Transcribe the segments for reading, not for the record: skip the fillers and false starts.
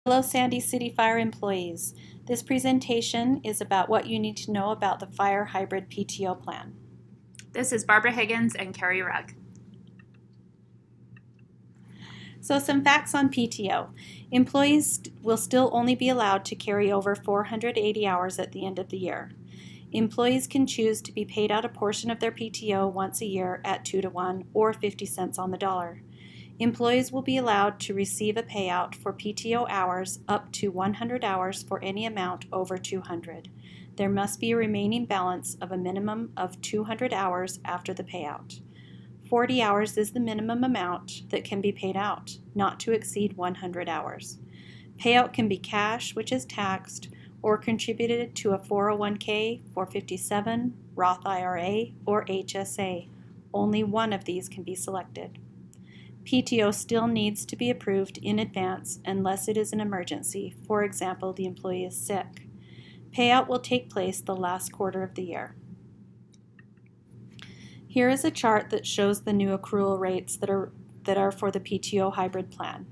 Hello Sandy City Fire employees. This presentation is about what you need to know about the Fire Hybrid PTO plan. This is Barbara Higgins and Carrie Rugg. So some facts on PTO. Employees will still only be allowed to carry over 480 hours at the end of the year. Employees can choose to be paid out a portion of their PTO once a year at 2-to-1 or 50 cents on the dollar. Employees will be allowed to receive a payout for PTO hours up to 100 hours for any amount over 200. There must be a remaining balance of a minimum of 200 hours after the payout. 40 hours is the minimum amount that can be paid out, not to exceed 100 hours. Payout can be cash, which is taxed, or contributed to a 401k, 457, Roth IRA, or HSA. Only one of these can be selected. PTO still needs to be approved in advance unless it is an emergency. For example, the employee is sick. Payout will take place the last quarter of the year. Here is a chart that shows the new accrual rates that are for the PTO hybrid plan.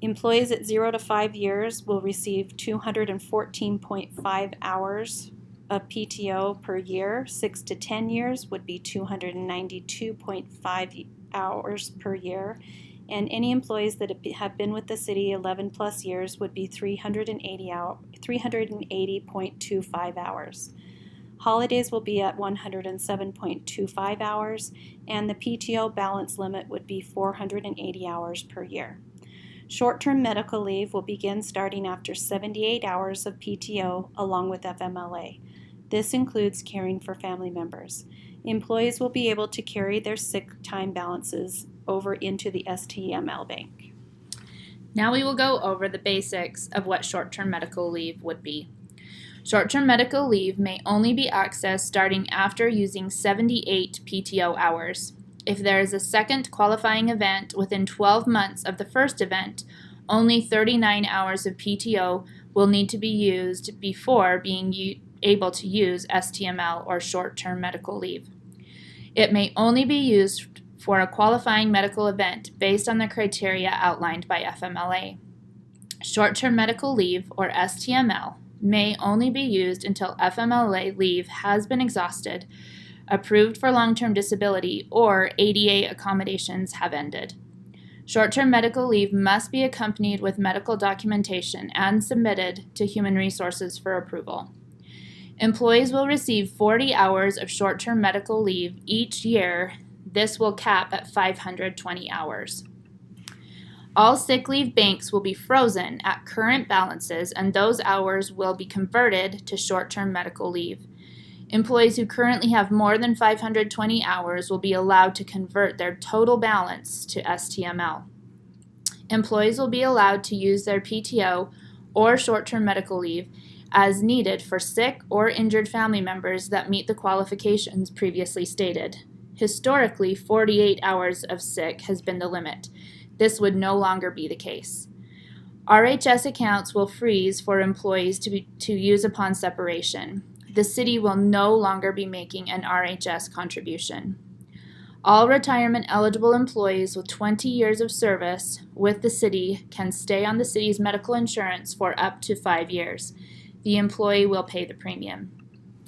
Employees at 0 to 5 years will receive 214.5 hours of PTO per year. 6 to 10 years would be 292.5 hours per year, and any employees that have been with the city 11 plus years would be 380.25 hours. Holidays will be at 107.25 hours, and the PTO balance limit would be 480 hours per year. Short-term medical leave will begin starting after 78 hours of PTO along with FMLA. This includes caring for family members. Employees will be able to carry their sick time balances over into the STML bank. Now we will go over the basics of what short-term medical leave would be. Short-term medical leave may only be accessed starting after using 78 PTO hours. If there is a second qualifying event within 12 months of the first event, only 39 hours of PTO will need to be used before being able to use STML or short-term medical leave. It may only be used for a qualifying medical event based on the criteria outlined by FMLA. Short-term medical leave, or STML, may only be used until FMLA leave has been exhausted, approved for long-term disability, or ADA accommodations have ended. Short-term medical leave must be accompanied with medical documentation and submitted to Human Resources for approval. Employees will receive 40 hours of short-term medical leave each year. This will cap at 520 hours. All sick leave banks will be frozen at current balances, and those hours will be converted to short-term medical leave. Employees who currently have more than 520 hours will be allowed to convert their total balance to STML. Employees will be allowed to use their PTO or short-term medical leave as needed for sick or injured family members that meet the qualifications previously stated. Historically, 48 hours of sick has been the limit. This would no longer be the case. RHS accounts will freeze for employees to use upon separation. The city will no longer be making an RHS contribution. All retirement eligible employees with 20 years of service with the city can stay on the city's medical insurance for up to 5 years. The employee will pay the premium.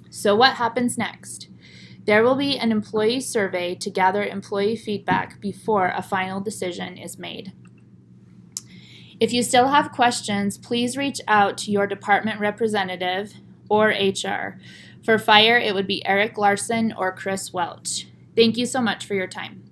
So what happens next? There will be an employee survey to gather employee feedback before a final decision is made. If you still have questions, please reach out to your department representative or HR. For fire, it would be Eric Larson or Chris Welch. Thank you so much for your time.